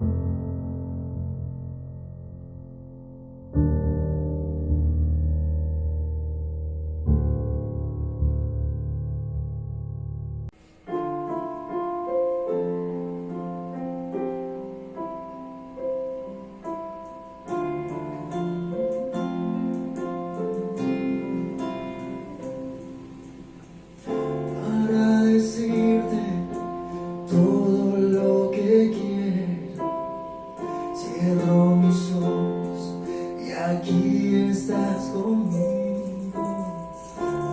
Para decirte todo lo que quiero, cierro mis ojos y aquí estás conmigo.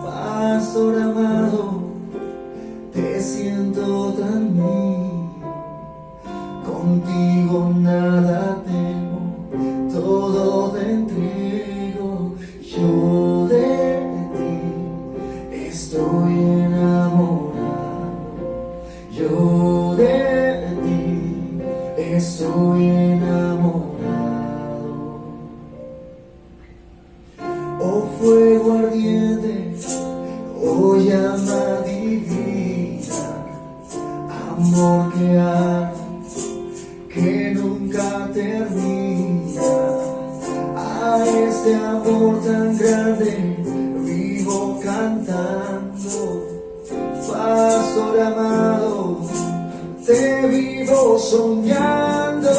Pastor amado, te siento tan mío, contigo nada temo, todo te entrego. Yo de ti estoy enamorado, yo de ti estoy enamorado. Oh fuego ardiente, oh llama divina, amor que arde, que nunca termina. A este amor tan grande vivo cantando. Pastor amado, te vivo soñando.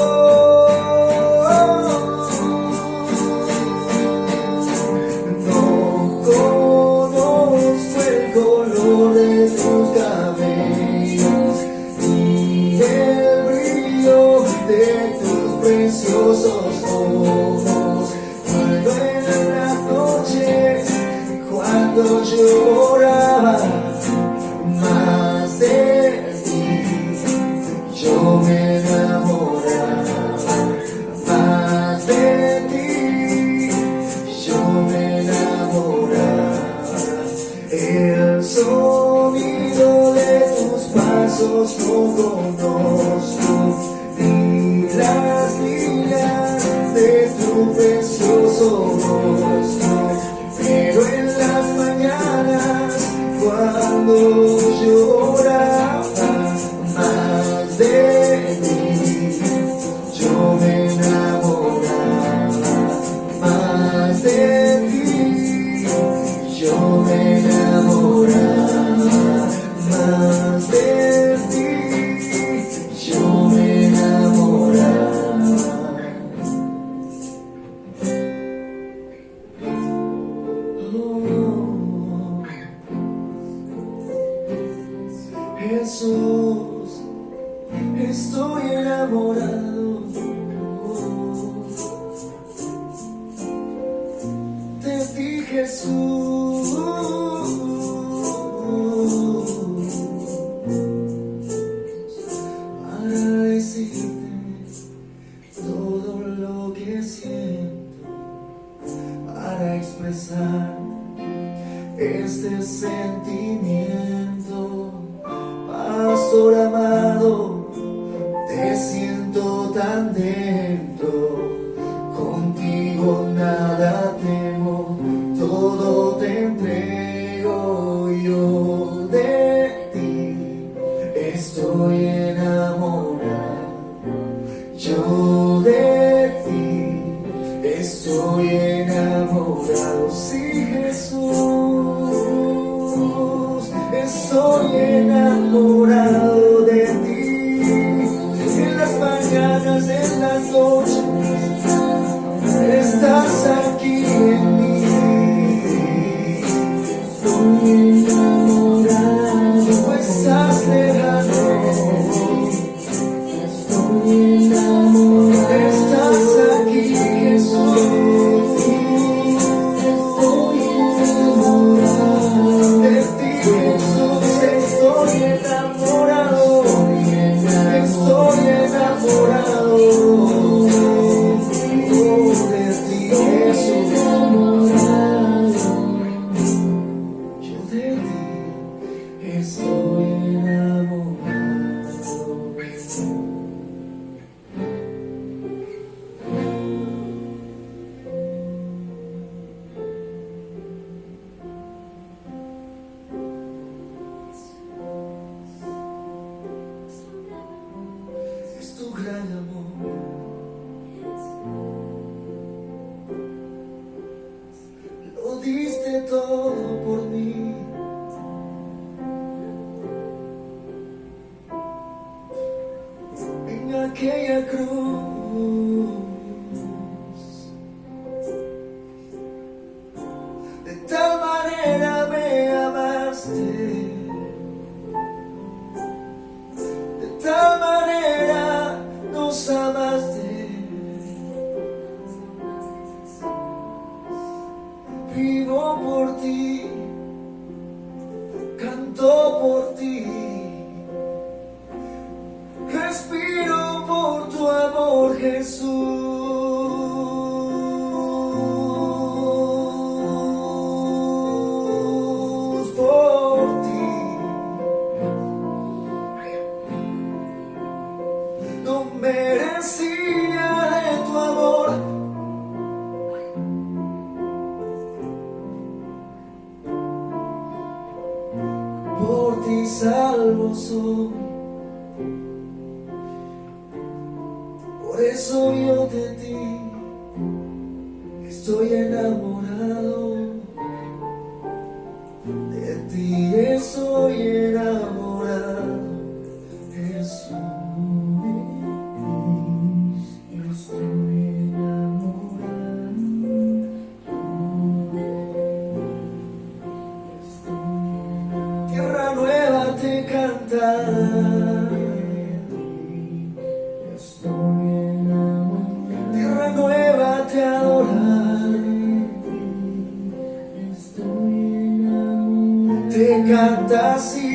No conozco el color de tus cabellos ni el brillo de tus preciosos ojos, pero en las noches cuando lloraba más de ti, yo me enamoraba más de ti, yo me enamoraba. El sonido de tus pasos no conozco, ni las líneas de tu precioso rostro, pero en las mañanas cuando lloraba más de ti, yo me enamoraba más de ti, yo me enamoraba más de ti, yo me enamoraba. Oh, Jesús, estoy enamorado de ti, Jesús. Para decirte todo lo que siento, para expresar este sentimiento. Pastor amado, te siento tan dentro, contigo nada temo, todo te entrego. Yo de ti estoy enamorado, yo de ti estoy enamorado. Sí, Jesús, estoy enamorado de ti. En las mañanas, en las noches, estás aquí en mí. Estoy enamorado, tú estás lejano. Estoy enamorado, estás aquí, Jesús. Estoy enamorado de ti, Jesús. Estoy enamorado, estoy enamorado de ti, Jesús. Yo de ti estoy enamorado. aquella cruz. De tal manera me amaste, de tal manera nos amaste. Vivo por ti, canto por ti, respiro por tu amor, Jesús. Por ti no merecía de tu amor. Por ti salvo soy, por eso yo de ti estoy enamorado, de ti estoy enamorado, Jesús. Estoy enamorado. Tierra nueva te canta. Estoy enamorado. Tierra nueva te adora. Estoy enamorado. Te canta así.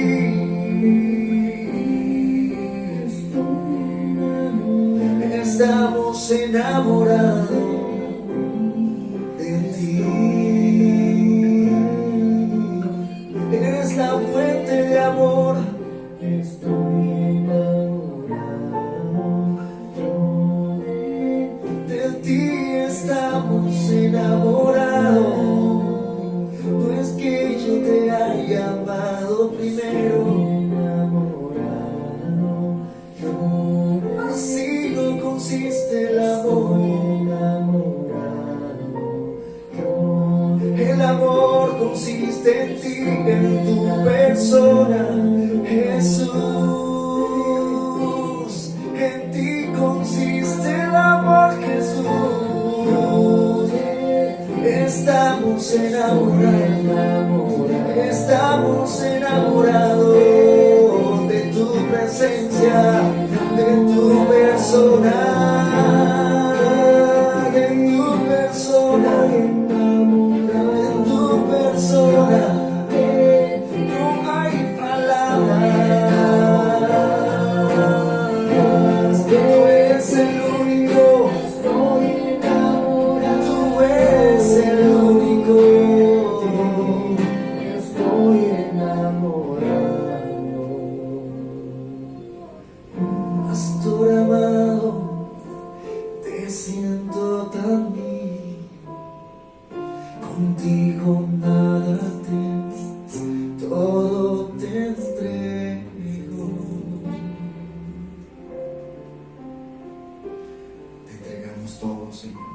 Estoy enamorado. Estamos enamorados de ti. Eres la fuente de amor. Estoy enamorado de ti, estamos enamorados. No es que yo te haya amado primero, así no consiste el amor. El amor consiste en ti, en tu persona, Jesús. En ti consiste el amor, Jesús. Estamos enamorados, estamos enamorados de tu presencia, de tu persona, de tu persona. No hay palabras, tú eres el único, estoy enamorado, tú eres el único, estoy enamorado. Pastor amado, te siento tan bien, contigo nada tengo, todo te entrego. Te entregamos todo, Señor.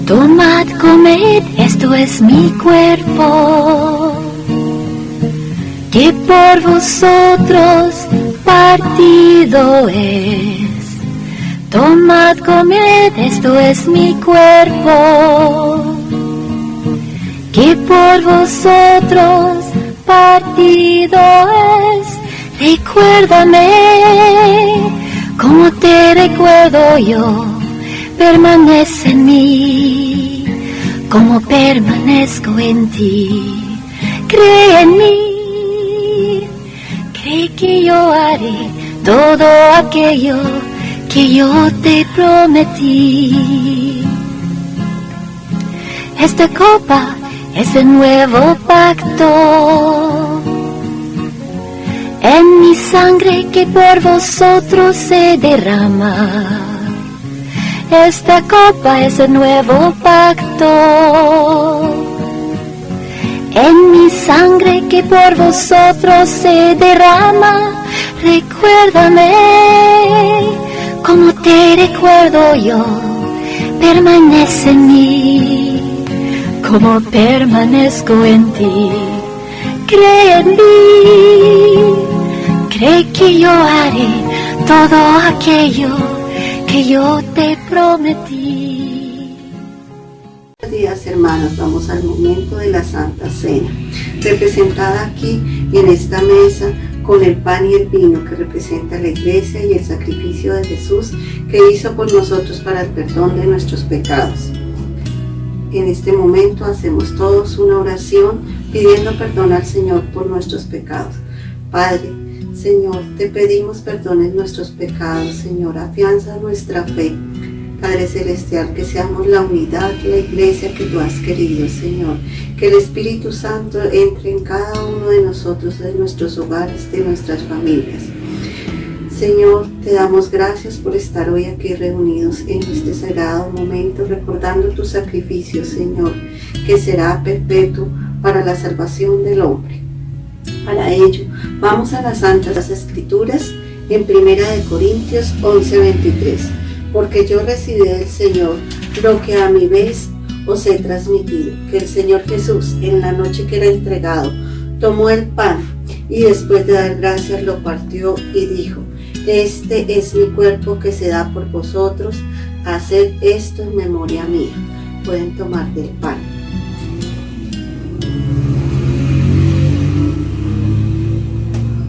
Tomad, comed, esto es mi cuerpo, que por vosotros partido es. Tomad, comed, esto es mi cuerpo, que por vosotros partido es. Recuérdame como te recuerdo yo, permanece en mí como permanezco en ti. Cree en mí, cree que yo haré todo aquello que yo te prometí. Esta copa es el nuevo pacto, en mi sangre que por vosotros se derrama. Esta copa es el nuevo pacto, en mi sangre que por vosotros se derrama. Recuérdame como te recuerdo yo, permanece en mí como permanezco en ti. Cree en mí, cree que yo haré todo aquello que yo te prometí. Buenos días, hermanos, vamos al momento de la Santa Cena, representada aquí en esta mesa con el pan y el vino que representa la iglesia y el sacrificio de Jesús que hizo por nosotros para el perdón de nuestros pecados. En este momento hacemos todos una oración pidiendo perdón al Señor por nuestros pecados. Padre, Señor, te pedimos perdones nuestros pecados, Señor, afianza nuestra fe. Padre Celestial, que seamos la unidad, la iglesia que tú has querido, Señor. Que el Espíritu Santo entre en cada uno de nosotros, de nuestros hogares, de nuestras familias. Señor, te damos gracias por estar hoy aquí reunidos en este sagrado momento, recordando tu sacrificio, Señor, que será perpetuo para la salvación del hombre. Para ello, vamos a las Santas Escrituras en 1 Corintios 11:23. Porque yo recibí del Señor lo que a mi vez os he transmitido, que el Señor Jesús, en la noche que era entregado, tomó el pan y después de dar gracias lo partió y dijo: este es mi cuerpo que se da por vosotros, haced esto en memoria mía. Pueden tomar del pan.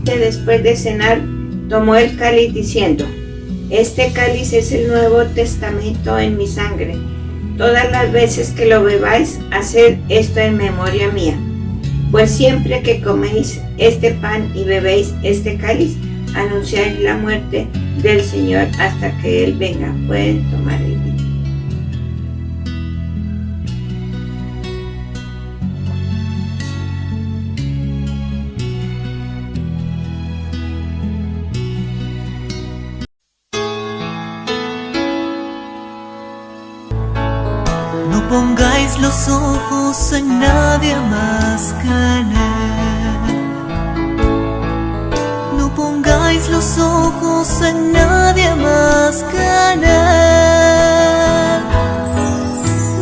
Después de cenar, tomó el cáliz diciendo: este cáliz es el Nuevo Testamento en mi sangre. Todas las veces que lo bebáis, haced esto en memoria mía. Pues siempre que coméis este pan y bebéis este cáliz, anunciáis la muerte del Señor hasta que Él venga. Pueden tomar el vino. No pongáis los ojos en nadie más que en Él. No pongáis los ojos en nadie más que en Él.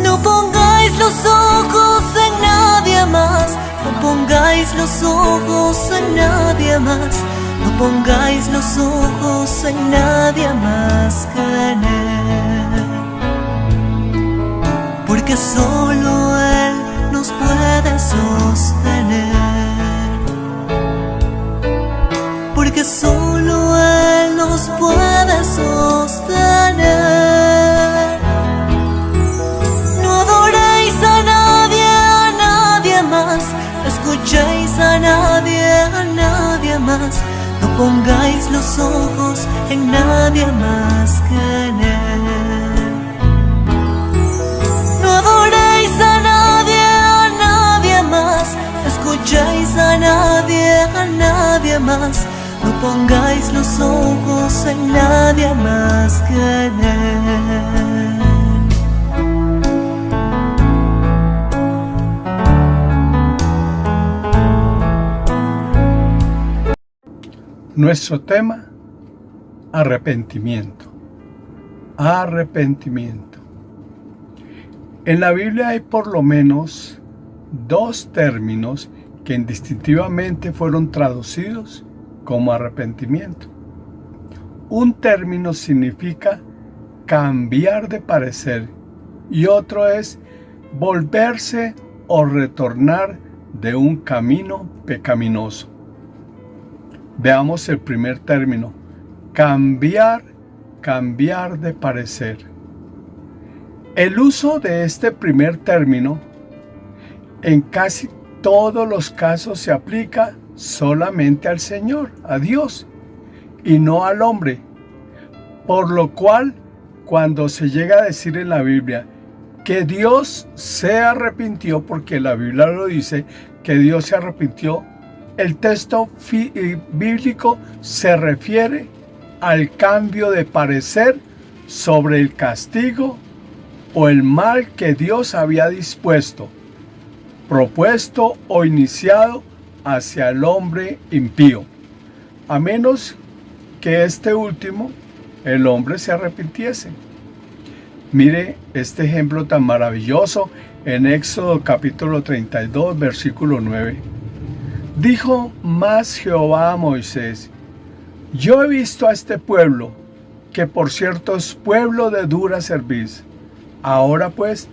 No pongáis los ojos en nadie más. No pongáis los ojos en nadie más. No pongáis los ojos en nadie más que en Él. Porque solo Él nos puede sostener. Porque solo Él nos puede sostener. No adoréis a nadie más. No escuchéis a nadie más. No pongáis los ojos en nadie más que en Él. No adoréis a nadie más. No escuchéis a nadie más. No pongáis los ojos en nadie más que en Él. Nuestro tema: arrepentimiento. Arrepentimiento. En la Biblia hay por lo menos dos términos que indistintivamente fueron traducidos como arrepentimiento. Un término significa cambiar de parecer y otro es volverse o retornar de un camino pecaminoso. Veamos el primer término: cambiar de parecer. El uso de este primer término en casi todos los casos se aplica solamente al Señor, a Dios, y no al hombre. Por lo cual, cuando se llega a decir en la Biblia que Dios se arrepintió, porque la Biblia lo dice, que Dios se arrepintió, el texto bíblico se refiere al cambio de parecer sobre el castigo o el mal que Dios había dispuesto, propuesto o iniciado hacia el hombre impío, a menos que este último, el hombre, se arrepintiese. Mire este ejemplo tan maravilloso en Éxodo capítulo 32, versículo 9. Dijo más Jehová a Moisés: yo he visto a este pueblo, que por cierto es pueblo de dura cerviz. Ahora pues,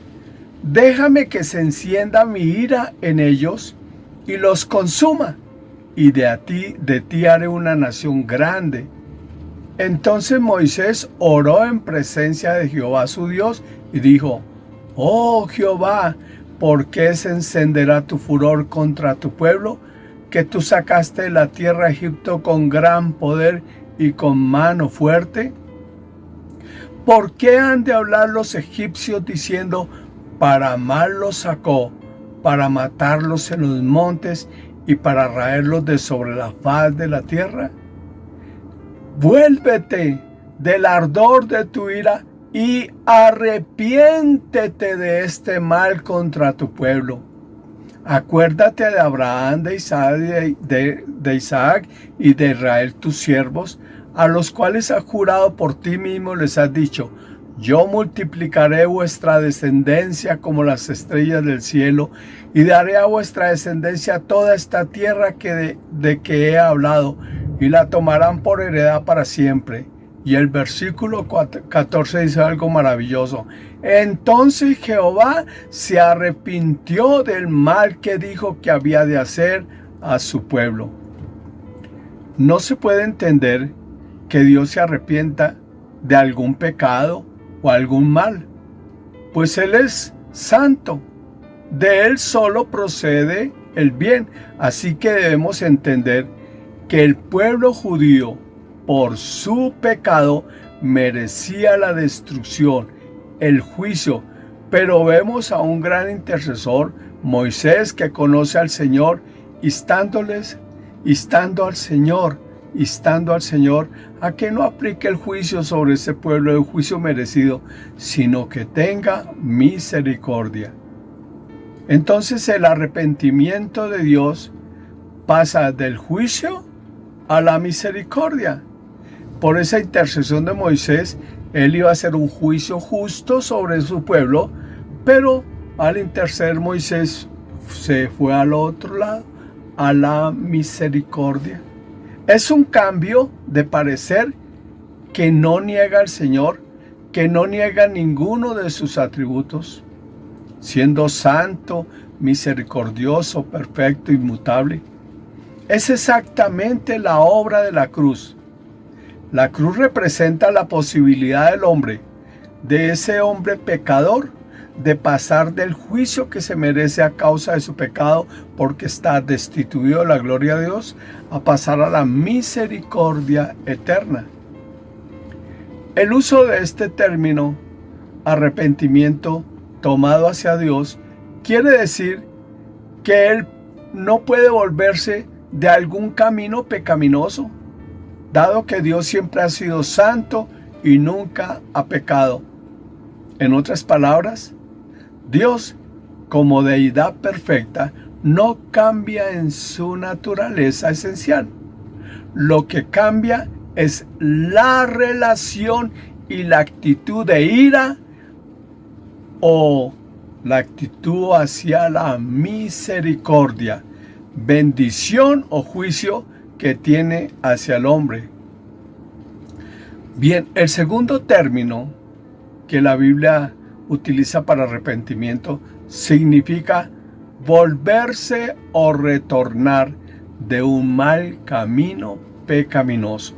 déjame que se encienda mi ira en ellos y los consuma, y de ti haré una nación grande. Entonces Moisés oró en presencia de Jehová su Dios y dijo: oh Jehová, ¿por qué se encenderá tu furor contra tu pueblo, que tú sacaste de la tierra de Egipto con gran poder y con mano fuerte? ¿Por qué han de hablar los egipcios diciendo: para mal los sacó, para matarlos en los montes y para raerlos de sobre la faz de la tierra? Vuélvete del ardor de tu ira y arrepiéntete de este mal contra tu pueblo. Acuérdate de Abraham, de Isaac y de Israel tus siervos, a los cuales has jurado por ti mismo, les has dicho: yo multiplicaré vuestra descendencia como las estrellas del cielo, y daré a vuestra descendencia toda esta tierra de que he hablado, y la tomarán por heredad para siempre. Y el versículo 14 dice algo maravilloso: entonces Jehová se arrepintió del mal que dijo que había de hacer a su pueblo. No se puede entender que Dios se arrepienta de algún pecado o algún mal, pues Él es santo. De Él solo procede el bien. Así que debemos entender que el pueblo judío, por su pecado, merecía la destrucción, el juicio. Pero vemos a un gran intercesor, Moisés, que conoce al Señor, instando al Señor a que no aplique el juicio sobre ese pueblo, el juicio merecido, sino que tenga misericordia. Entonces el arrepentimiento de Dios pasa del juicio a la misericordia. Por esa intercesión de Moisés, él iba a hacer un juicio justo sobre su pueblo, pero al interceder Moisés se fue al otro lado, a la misericordia. Es un cambio de parecer que no niega al Señor, que no niega ninguno de sus atributos, siendo santo, misericordioso, perfecto, inmutable. Es exactamente la obra de la cruz. La cruz representa la posibilidad del hombre, de ese hombre pecador, de pasar del juicio que se merece a causa de su pecado, porque está destituido de la gloria de Dios, a pasar a la misericordia eterna. El uso de este término, arrepentimiento tomado hacia Dios, quiere decir que Él no puede volverse de algún camino pecaminoso, dado que Dios siempre ha sido santo y nunca ha pecado. En otras palabras, Dios, como deidad perfecta, no cambia en su naturaleza esencial. Lo que cambia es la relación y la actitud de ira o la actitud hacia la misericordia, bendición o juicio que tiene hacia el hombre. Bien, el segundo término que la Biblia utiliza para arrepentimiento significa volverse o retornar de un mal camino pecaminoso.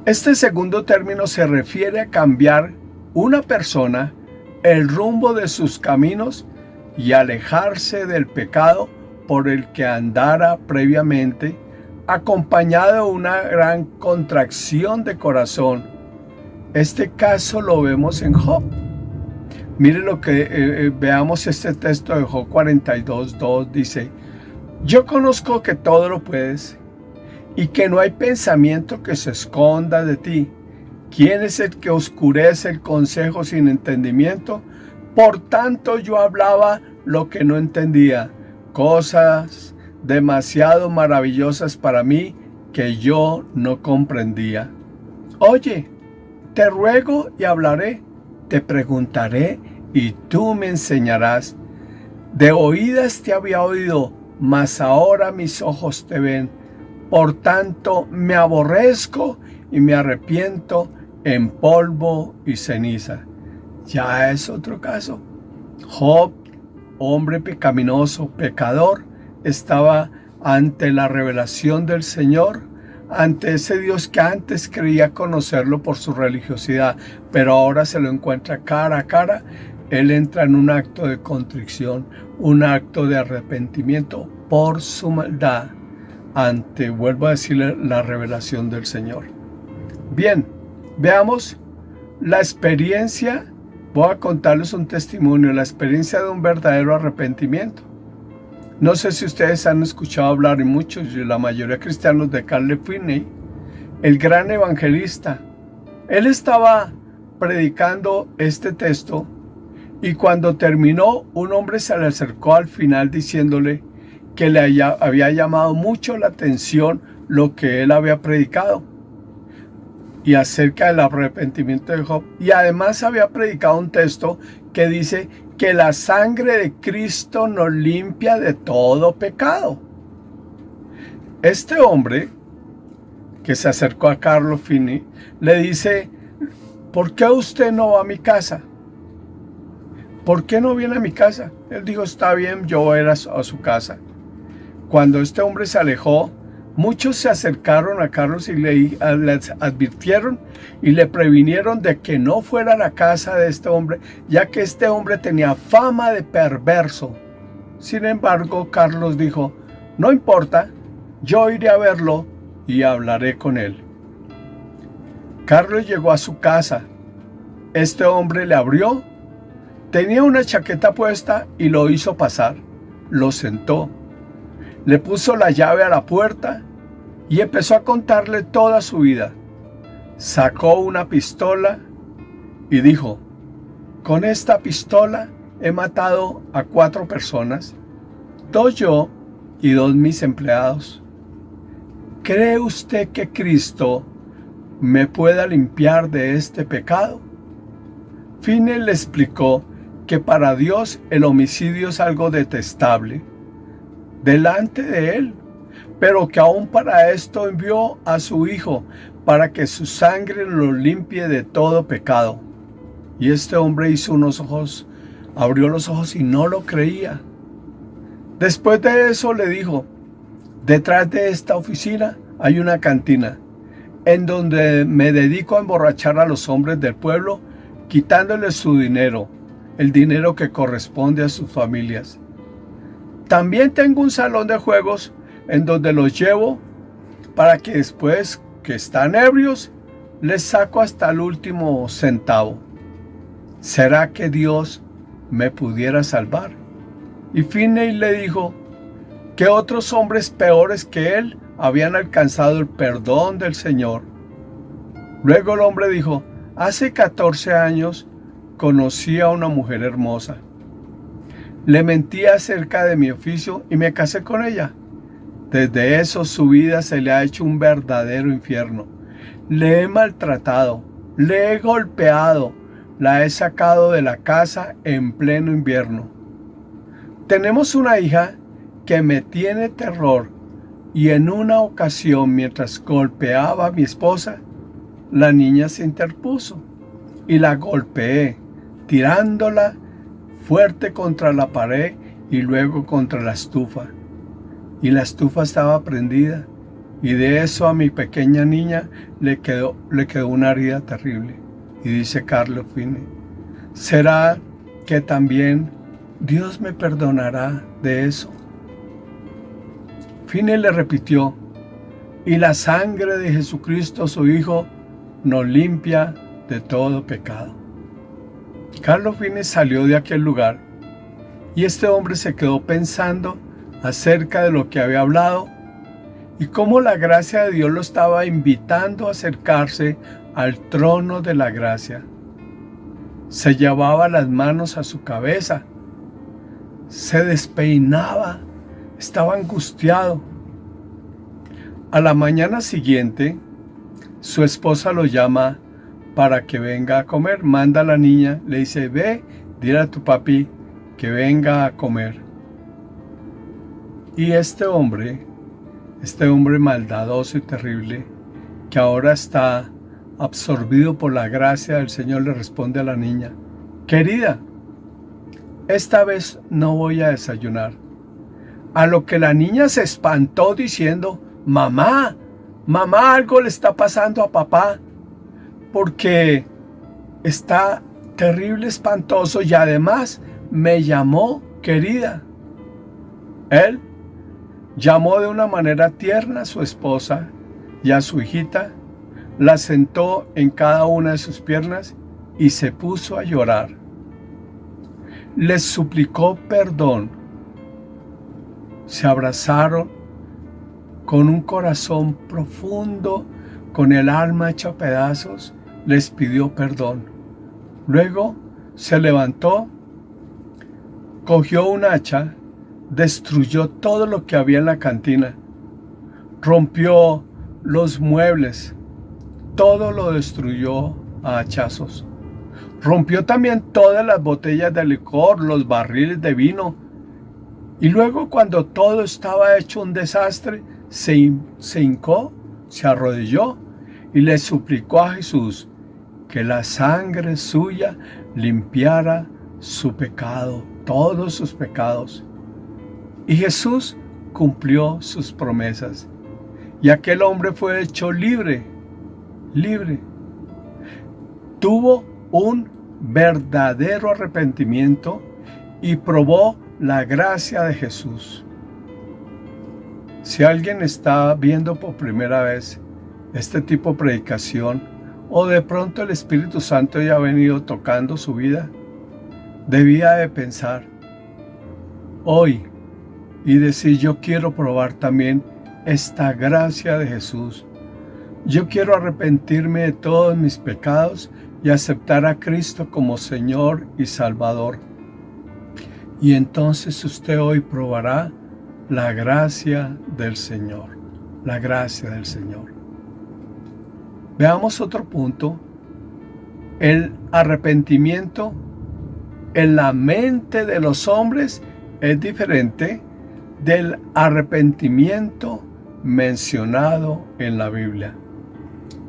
Este segundo término se refiere a cambiar una persona el rumbo de sus caminos y alejarse del pecado por el que andara previamente, acompañado de una gran contracción de corazón. Este caso lo vemos en Job. Mire lo que veamos este texto de Job 42:2, dice: yo conozco que todo lo puedes y que no hay pensamiento que se esconda de ti. ¿Quién es el que oscurece el consejo sin entendimiento? Por tanto yo hablaba lo que no entendía, cosas demasiado maravillosas para mí que yo no comprendía. Oye, te ruego y hablaré, te preguntaré y tú me enseñarás. De oídas te había oído, mas ahora mis ojos te ven. Por tanto, me aborrezco y me arrepiento en polvo y ceniza. Ya es otro caso. Job, hombre pecaminoso, pecador, estaba ante la revelación del Señor, ante ese Dios que antes creía conocerlo por su religiosidad, pero ahora se lo encuentra cara a cara. Él entra en un acto de contrición, un acto de arrepentimiento por su maldad ante, vuelvo a decirle, la revelación del Señor. Bien, veamos la experiencia. Voy a contarles un testimonio, la experiencia de un verdadero arrepentimiento. No sé si ustedes han escuchado hablar, y muchos, la mayoría cristianos, de Carl Finney, el gran evangelista. Él estaba predicando este texto y cuando terminó, un hombre se le acercó al final diciéndole que le había llamado mucho la atención lo que él había predicado y acerca del arrepentimiento de Job. Y además había predicado un texto que dice que la sangre de Cristo nos limpia de todo pecado. Este hombre que se acercó a Carl Finney le dice: ¿por qué usted no va a mi casa? ¿Por qué no viene a mi casa? Él dijo: está bien, yo voy a ir a su casa. Cuando este hombre se alejó, muchos se acercaron a Carlos y le advirtieron y le previnieron de que no fuera a la casa de este hombre, ya que este hombre tenía fama de perverso. Sin embargo, Carlos dijo: no importa, yo iré a verlo y hablaré con él. Carlos llegó a su casa. Este hombre le abrió, tenía una chaqueta puesta y lo hizo pasar. Lo sentó, le puso la llave a la puerta y empezó a contarle toda su vida. Sacó una pistola y dijo: con esta pistola he matado a 4 personas, 2 yo y 2 mis empleados. ¿Cree usted que Cristo me pueda limpiar de este pecado? Finney le explicó que para Dios el homicidio es algo detestable delante de Él, pero que aún para esto envió a su Hijo, para que su sangre lo limpie de todo pecado. Y este hombre abrió los ojos y no lo creía. Después de eso le dijo: detrás de esta oficina hay una cantina, en donde me dedico a emborrachar a los hombres del pueblo, quitándoles su dinero, el dinero que corresponde a sus familias. También tengo un salón de juegos en donde los llevo para que después que están ebrios les saco hasta el último centavo. ¿Será que Dios me pudiera salvar? Y Finney le dijo que otros hombres peores que él habían alcanzado el perdón del Señor. Luego el hombre dijo: hace 14 años conocí a una mujer hermosa. Le mentí acerca de mi oficio y me casé con ella. Desde eso su vida se le ha hecho un verdadero infierno. Le he maltratado, le he golpeado, la he sacado de la casa en pleno invierno. Tenemos una hija que me tiene terror y en una ocasión, mientras golpeaba a mi esposa, la niña se interpuso y la golpeé, tirándola fuerte contra la pared y luego contra la estufa. Y la estufa estaba prendida, y de eso a mi pequeña niña le quedó una herida terrible. Y dice Carl Finney: ¿será que también Dios me perdonará de eso? Finney le repitió: y la sangre de Jesucristo su Hijo nos limpia de todo pecado. Carl Finney salió de aquel lugar y este hombre se quedó pensando acerca de lo que había hablado y cómo la gracia de Dios lo estaba invitando a acercarse al trono de la gracia. Se llevaba las manos a su cabeza, se despeinaba, estaba angustiado. A la mañana siguiente, su esposa lo llama para que venga a comer. Manda a la niña, le dice, ve, dile a tu papi que venga a comer. Y este hombre maldadoso y terrible, que ahora está absorbido por la gracia del Señor, le responde a la niña, querida, esta vez no voy a desayunar. A lo que la niña se espantó diciendo, mamá, algo le está pasando a papá, porque está terrible, espantoso, y además me llamó querida. Él llamó de una manera tierna a su esposa y a su hijita, la sentó en cada una de sus piernas y se puso a llorar. Les suplicó perdón. Se abrazaron con un corazón profundo, con el alma hecha a pedazos, les pidió perdón. Luego se levantó, cogió un hacha, destruyó todo lo que había en la cantina, rompió los muebles, todo lo destruyó a hachazos. Rompió también todas las botellas de licor, los barriles de vino. Y luego, cuando todo estaba hecho un desastre, se hincó, se arrodilló y le suplicó a Jesús que la sangre suya limpiara su pecado, todos sus pecados. Y Jesús cumplió sus promesas. Y aquel hombre fue hecho libre. Tuvo un verdadero arrepentimiento y probó la gracia de Jesús. Si alguien está viendo por primera vez este tipo de predicación, o de pronto el Espíritu Santo ya ha venido tocando su vida, debía de pensar hoy y decir, yo quiero probar también esta gracia de Jesús. Yo quiero arrepentirme de todos mis pecados y aceptar a Cristo como Señor y Salvador. Y entonces usted hoy probará la gracia del Señor, la gracia del Señor. Veamos otro punto. El arrepentimiento en la mente de los hombres es diferente del arrepentimiento mencionado en la Biblia.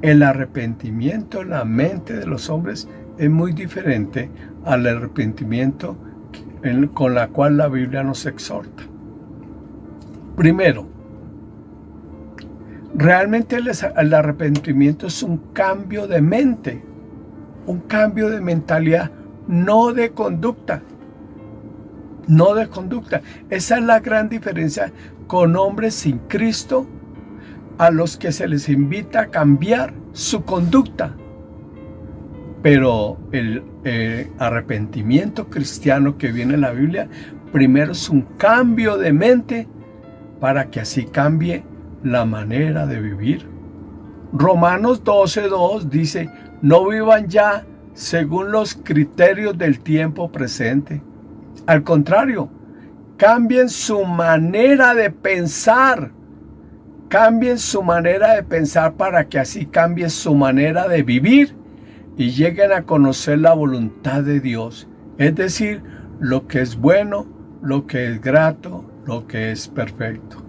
El arrepentimiento en la mente de los hombres es muy diferente al arrepentimiento con la cual la Biblia nos exhorta. Primero, realmente el arrepentimiento es un cambio de mente, un cambio de mentalidad, no de conducta. No de conducta. Esa es la gran diferencia con hombres sin Cristo, a los que se les invita a cambiar su conducta. Pero el arrepentimiento cristiano que viene en la Biblia, primero es un cambio de mente para que así cambie la manera de vivir. Romanos 12:2 dice, no vivan ya según los criterios del tiempo presente. Al contrario, cambien su manera de pensar. Cambien su manera de pensar para que así cambie su manera de vivir y lleguen a conocer la voluntad de Dios. Es decir, lo que es bueno, lo que es grato, lo que es perfecto.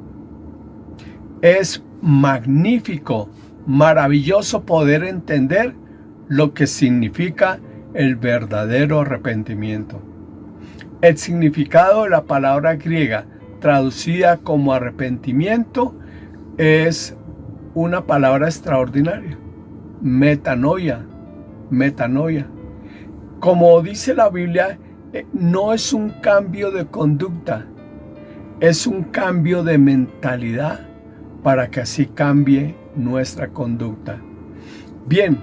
Es magnífico, maravilloso poder entender lo que significa el verdadero arrepentimiento. El significado de la palabra griega traducida como arrepentimiento es una palabra extraordinaria, metanoia. Como dice la Biblia, no es un cambio de conducta, es un cambio de mentalidad para que así cambie nuestra conducta. Bien,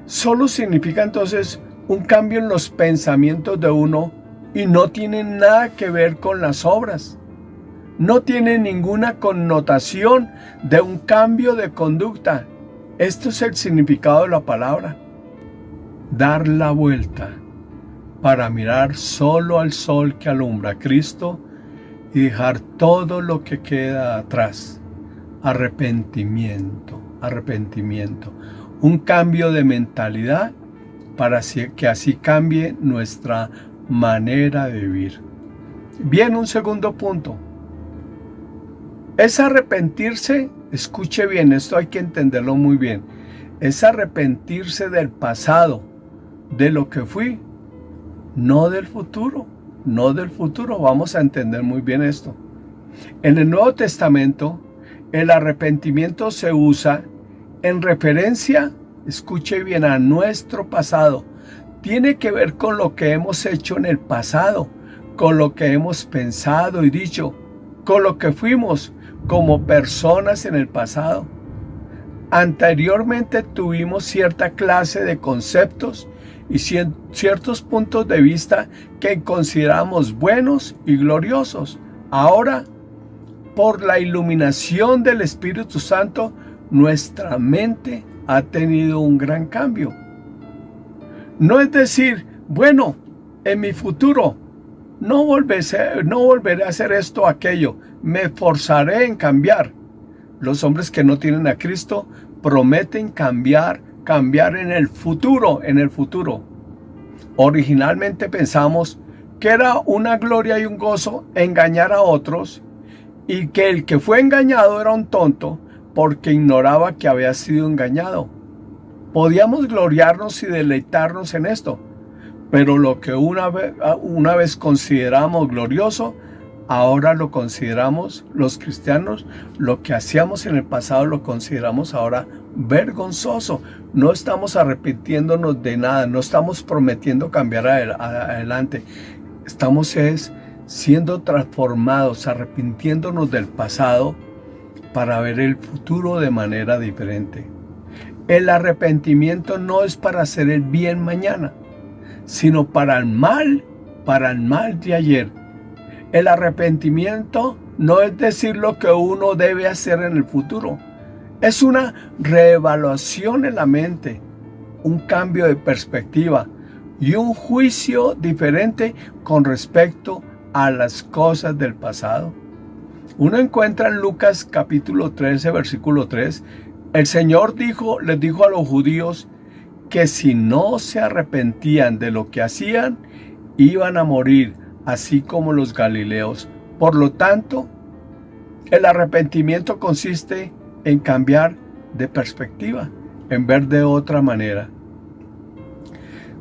solo significa entonces un cambio en los pensamientos de uno y no tiene nada que ver con las obras. No tiene ninguna connotación de un cambio de conducta. Esto es el significado de la palabra. Dar la vuelta para mirar solo al sol que alumbra a Cristo y dejar todo lo que queda atrás. Arrepentimiento. un cambio de mentalidad para que así cambie nuestra manera de vivir. Bien, un segundo punto. Es arrepentirse, escuche bien, esto hay que entenderlo muy bien. Es arrepentirse del pasado, de lo que fui, no del futuro, no del futuro. Vamos a entender muy bien esto. En el Nuevo Testamento, el arrepentimiento se usa en referencia, escuche bien, a nuestro pasado. Tiene que ver con lo que hemos hecho en el pasado, con lo que hemos pensado y dicho, con lo que fuimos como personas en el pasado. Anteriormente tuvimos cierta clase de conceptos y ciertos puntos de vista que consideramos buenos y gloriosos. Ahora, por la iluminación del Espíritu Santo, nuestra mente ha tenido un gran cambio. No es decir, bueno, en mi futuro no volveré a hacer esto o aquello, me esforzaré en cambiar. Los hombres que no tienen a Cristo prometen cambiar en el futuro, Originalmente pensamos que era una gloria y un gozo engañar a otros y que el que fue engañado era un tonto porque ignoraba que había sido engañado. Podíamos gloriarnos y deleitarnos en esto, pero lo que una vez consideramos glorioso, ahora lo consideramos, los cristianos, lo que hacíamos en el pasado lo consideramos ahora vergonzoso. No estamos arrepintiéndonos de nada, no estamos prometiendo cambiar adelante. Estamos siendo transformados, arrepintiéndonos del pasado para ver el futuro de manera diferente. El arrepentimiento no es para hacer el bien mañana, sino para el mal de ayer. El arrepentimiento no es decir lo que uno debe hacer en el futuro. Es una reevaluación en la mente, un cambio de perspectiva y un juicio diferente con respecto a las cosas del pasado. Uno encuentra en Lucas capítulo 13, versículo 3, el Señor les dijo a los judíos que si no se arrepentían de lo que hacían, iban a morir, así como los galileos. Por lo tanto, el arrepentimiento consiste en cambiar de perspectiva, en ver de otra manera.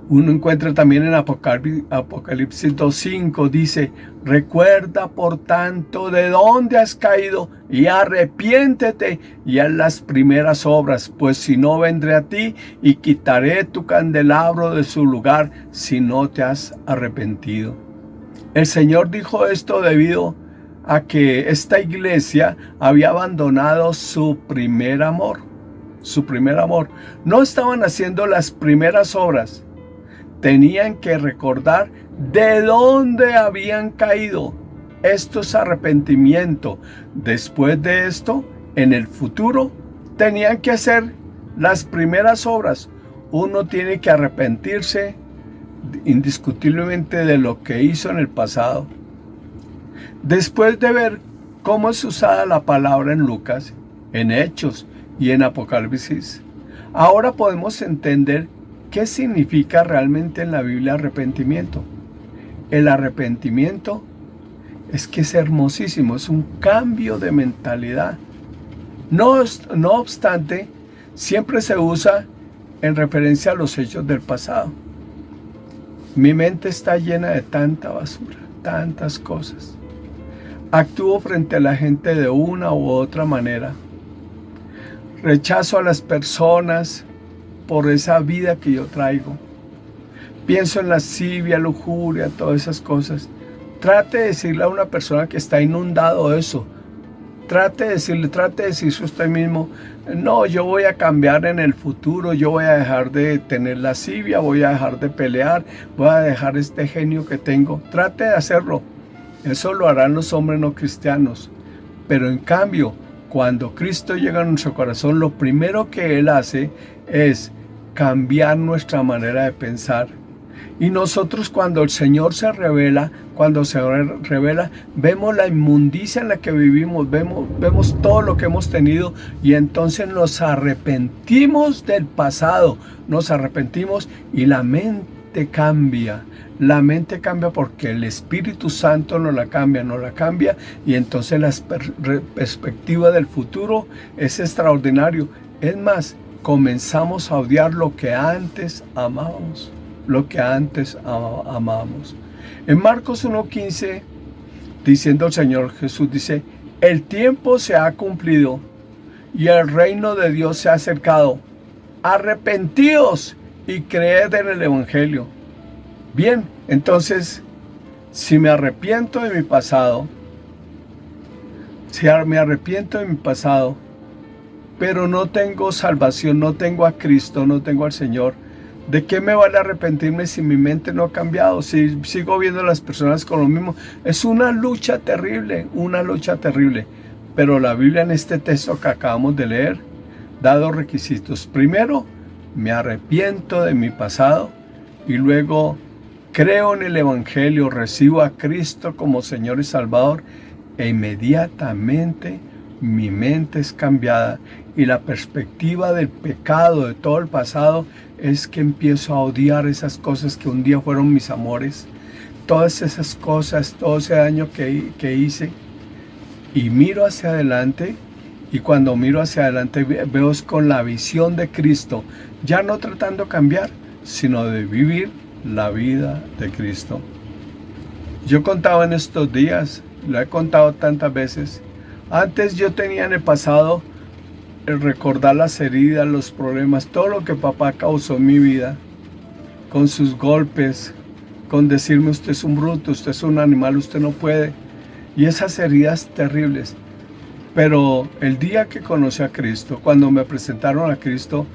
Uno encuentra también en Apocalipsis 2:5, dice, recuerda por tanto de dónde has caído y arrepiéntete y haz las primeras obras, pues si no vendré a ti y quitaré tu candelabro de su lugar si no te has arrepentido. El Señor dijo esto debido a que esta iglesia había abandonado su primer amor. No estaban haciendo las primeras obras. Tenían que recordar de dónde habían caído. Esto es arrepentimiento. Después de esto, en el futuro, tenían que hacer las primeras obras. Uno tiene que arrepentirse indiscutiblemente de lo que hizo en el pasado. Después de ver cómo es usada la palabra en Lucas, en Hechos y en Apocalipsis, ahora podemos entender ¿qué significa realmente en la Biblia arrepentimiento? El arrepentimiento es que es hermosísimo, es un cambio de mentalidad. No obstante, siempre se usa en referencia a los hechos del pasado. Mi mente está llena de tanta basura, tantas cosas. Actúo frente a la gente de una u otra manera. Rechazo a las personas por esa vida que yo traigo. Pienso en lascivia, lujuria, todas esas cosas. Trate de decirle a una persona que está inundado de eso. Trate de decirse usted mismo, no, yo voy a cambiar en el futuro, yo voy a dejar de tener lascivia, voy a dejar de pelear, voy a dejar este genio que tengo. Trate de hacerlo. Eso lo harán los hombres no cristianos. Pero en cambio, cuando Cristo llega a nuestro corazón, lo primero que Él hace es cambiar nuestra manera de pensar. Y nosotros cuando el Señor se revela, vemos la inmundicia en la que vivimos, vemos todo lo que hemos tenido y entonces nos arrepentimos del pasado, nos arrepentimos y la mente cambia. La mente cambia porque el Espíritu Santo nos la cambia y entonces la perspectiva del futuro es extraordinario. Es más, comenzamos a odiar lo que antes amábamos. En Marcos 1:15, diciendo el Señor Jesús, dice, el tiempo se ha cumplido y el reino de Dios se ha acercado. Arrepentíos y creed en el Evangelio. Bien, entonces, si me arrepiento de mi pasado, pero no tengo salvación, no tengo a Cristo, no tengo al Señor, ¿de qué me vale arrepentirme si mi mente no ha cambiado? Si sigo viendo a las personas con lo mismo. Es una lucha terrible. Pero la Biblia en este texto que acabamos de leer da dos requisitos. Primero, me arrepiento de mi pasado y luego creo en el Evangelio, recibo a Cristo como Señor y Salvador e inmediatamente mi mente es cambiada y la perspectiva del pecado, de todo el pasado, es que empiezo a odiar esas cosas que un día fueron mis amores, todas esas cosas, todo ese daño que hice, y miro hacia adelante, y cuando miro hacia adelante veo con la visión de Cristo, ya no tratando de cambiar, sino de vivir la vida de Cristo. Yo contaba en estos días, lo he contado tantas veces, antes yo tenía en el pasado el recordar las heridas, los problemas, todo lo que papá causó en mi vida, con sus golpes, con decirme usted es un bruto, usted es un animal, usted no puede, y esas heridas terribles. Pero el día que conocí a Cristo, cuando me presentaron a Cristo,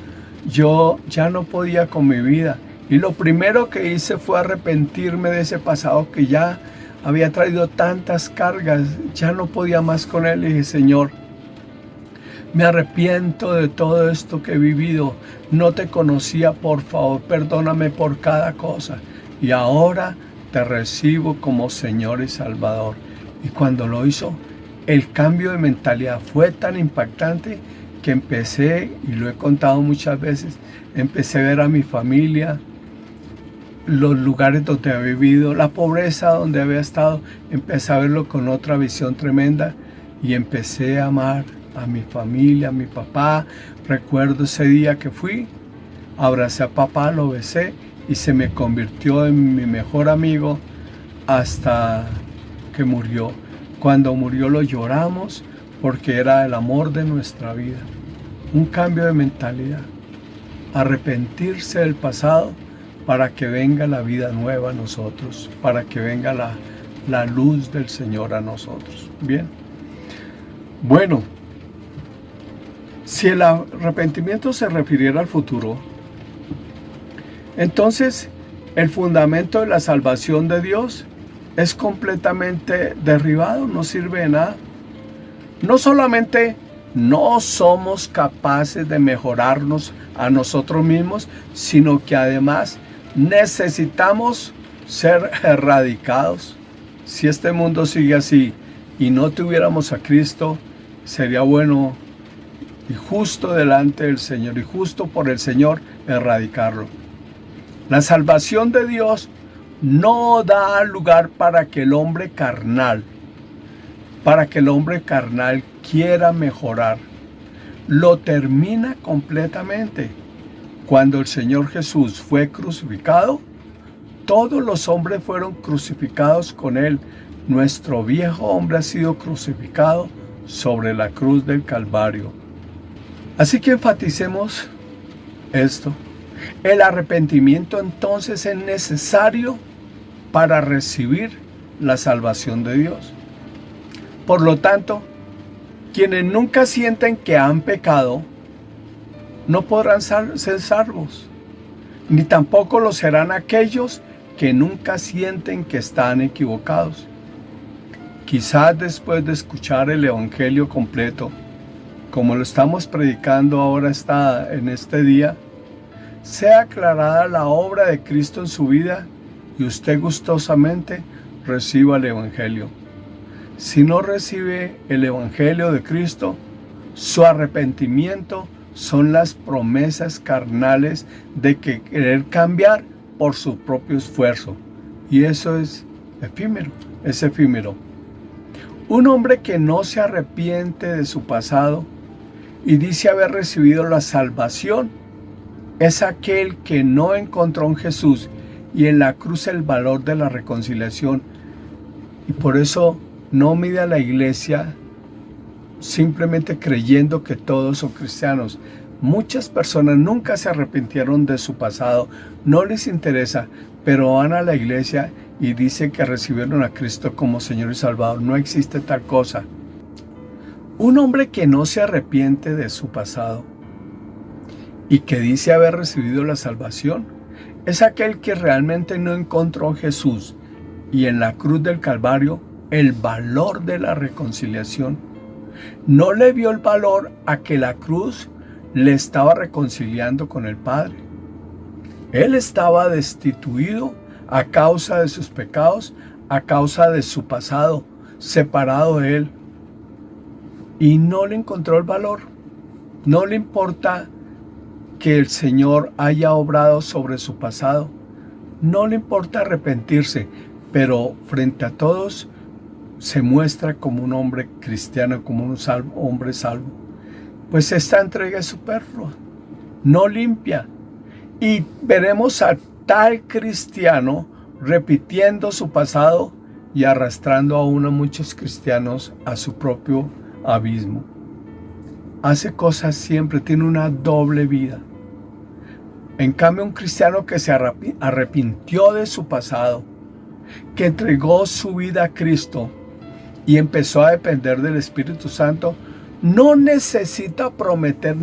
yo ya no podía con mi vida, y lo primero que hice fue arrepentirme de ese pasado que ya había traído tantas cargas, ya no podía más con él. Y dije, Señor, me arrepiento de todo esto que he vivido, no te conocía, por favor, perdóname por cada cosa, y ahora te recibo como Señor y Salvador. Y cuando lo hizo, el cambio de mentalidad fue tan impactante que empecé, y lo he contado muchas veces, empecé a ver a mi familia, los lugares donde había vivido, la pobreza donde había estado, empecé a verlo con otra visión tremenda y empecé a amar a mi familia, a mi papá. Recuerdo ese día que fui, abracé a papá, lo besé y se me convirtió en mi mejor amigo hasta que murió. Cuando murió lo lloramos porque era el amor de nuestra vida. Un cambio de mentalidad, arrepentirse del pasado para que venga la vida nueva a nosotros, para que venga la luz del Señor a nosotros. Bien. Bueno, si el arrepentimiento se refiriera al futuro, entonces el fundamento de la salvación de Dios es completamente derribado, no sirve de nada. No solamente no somos capaces de mejorarnos a nosotros mismos, sino que además necesitamos ser erradicados. Si este mundo sigue así y no tuviéramos a Cristo, sería bueno y justo delante del Señor y justo por el Señor erradicarlo. La salvación de Dios no da lugar para que el hombre carnal quiera mejorar. Lo termina completamente. Cuando el Señor Jesús fue crucificado, todos los hombres fueron crucificados con Él. Nuestro viejo hombre ha sido crucificado sobre la cruz del Calvario. Así que enfaticemos esto. El arrepentimiento entonces es necesario para recibir la salvación de Dios. Por lo tanto, quienes nunca sienten que han pecado, no podrán ser salvos, ni tampoco lo serán aquellos que nunca sienten que están equivocados. Quizás después de escuchar el Evangelio completo, como lo estamos predicando ahora en este día, sea aclarada la obra de Cristo en su vida y usted gustosamente reciba el Evangelio. Si no recibe el Evangelio de Cristo, su arrepentimiento son las promesas carnales de que querer cambiar por su propio esfuerzo. Y eso es efímero, es efímero. Un hombre que no se arrepiente de su pasado y dice haber recibido la salvación es aquel que no encontró en Jesús y en la cruz el valor de la reconciliación. Y por eso no mide a la iglesia simplemente creyendo que todos son cristianos. Muchas personas nunca se arrepintieron de su pasado, no les interesa, pero van a la iglesia y dicen que recibieron a Cristo como Señor y Salvador. No existe tal cosa. Un hombre que no se arrepiente de su pasado y que dice haber recibido la salvación es aquel que realmente no encontró en Jesús y en la cruz del Calvario el valor de la reconciliación. No le vio el valor a que la cruz le estaba reconciliando con el Padre. Él estaba destituido a causa de sus pecados, a causa de su pasado, separado de Él. Y no le encontró el valor. No le importa que el Señor haya obrado sobre su pasado. No le importa arrepentirse, pero frente a todos se muestra como un hombre cristiano, como un hombre salvo. Pues esta entrega es superflua, no limpia. Y veremos a tal cristiano repitiendo su pasado y arrastrando aún a muchos cristianos a su propio abismo. Hace cosas siempre, tiene una doble vida. En cambio, un cristiano que se arrepintió de su pasado, que entregó su vida a Cristo y empezó a depender del Espíritu Santo, no necesita prometer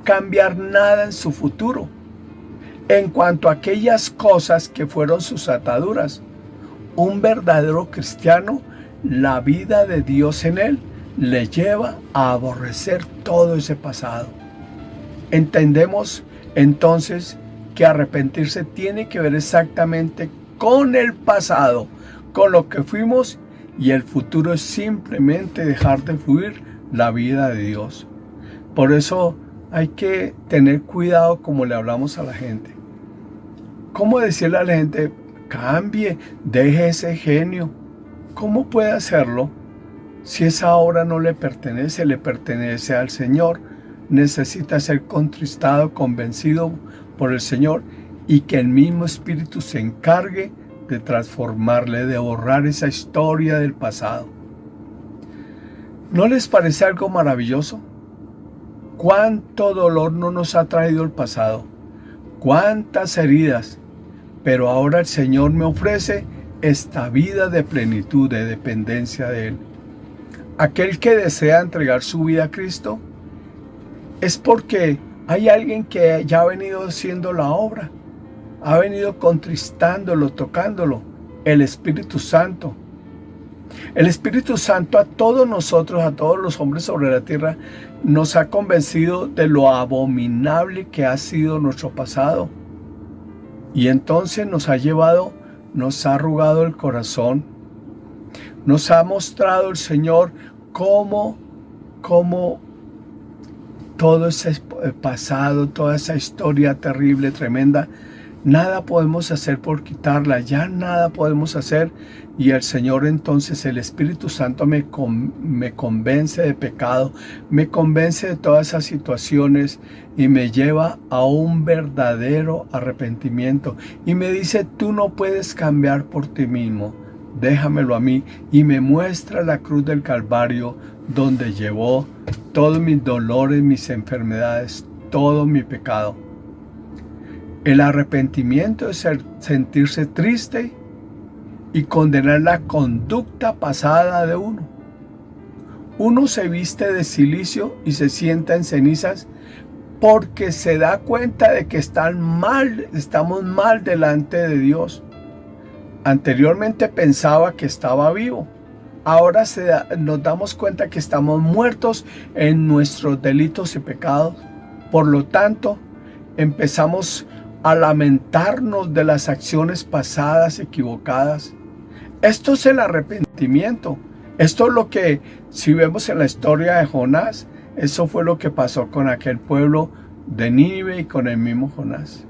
cambiar nada en su futuro en cuanto a aquellas cosas que fueron sus ataduras. Un verdadero cristiano, la vida de Dios en él le lleva a aborrecer todo ese pasado. Entendemos entonces que arrepentirse tiene que ver exactamente con el pasado, con lo que fuimos, y el futuro es simplemente dejar de fluir la vida de Dios. Por eso hay que tener cuidado como le hablamos a la gente. ¿Cómo decirle a la gente, cambie, deje ese genio? ¿Cómo puede hacerlo si esa obra no le pertenece al Señor? Necesita ser contristado, convencido por el Señor, y que el mismo Espíritu se encargue de transformarle, de borrar esa historia del pasado. ¿No les parece algo maravilloso? ¿Cuánto dolor no nos ha traído el pasado? ¿Cuántas heridas? Pero ahora el Señor me ofrece esta vida de plenitud, de dependencia de Él. Aquel que desea entregar su vida a Cristo es porque hay alguien que ya ha venido haciendo la obra, ha venido contristándolo, tocándolo, el Espíritu Santo. El Espíritu Santo a todos nosotros, a todos los hombres sobre la tierra, nos ha convencido de lo abominable que ha sido nuestro pasado. Y entonces nos ha llevado, nos ha arrugado el corazón, nos ha mostrado el Señor cómo todo ese pasado, toda esa historia terrible, tremenda, nada podemos hacer por quitarla, ya nada podemos hacer. Y el Señor entonces, el Espíritu Santo me convence de pecado, me convence de todas esas situaciones y me lleva a un verdadero arrepentimiento. Y me dice, tú no puedes cambiar por ti mismo, déjamelo a mí. Y me muestra la cruz del Calvario, donde llevó todos mis dolores, mis enfermedades, todo mi pecado. El arrepentimiento es sentirse triste y condenar la conducta pasada de uno. Uno se viste de cilicio y se sienta en cenizas porque se da cuenta de que estamos mal delante de Dios. Anteriormente pensaba que estaba vivo. Ahora nos damos cuenta que estamos muertos en nuestros delitos y pecados. Por lo tanto, empezamos a lamentarnos de las acciones pasadas equivocadas. Esto es el arrepentimiento. Esto es lo que, si vemos en la historia de Jonás, eso fue lo que pasó con aquel pueblo de Nínive y con el mismo Jonás.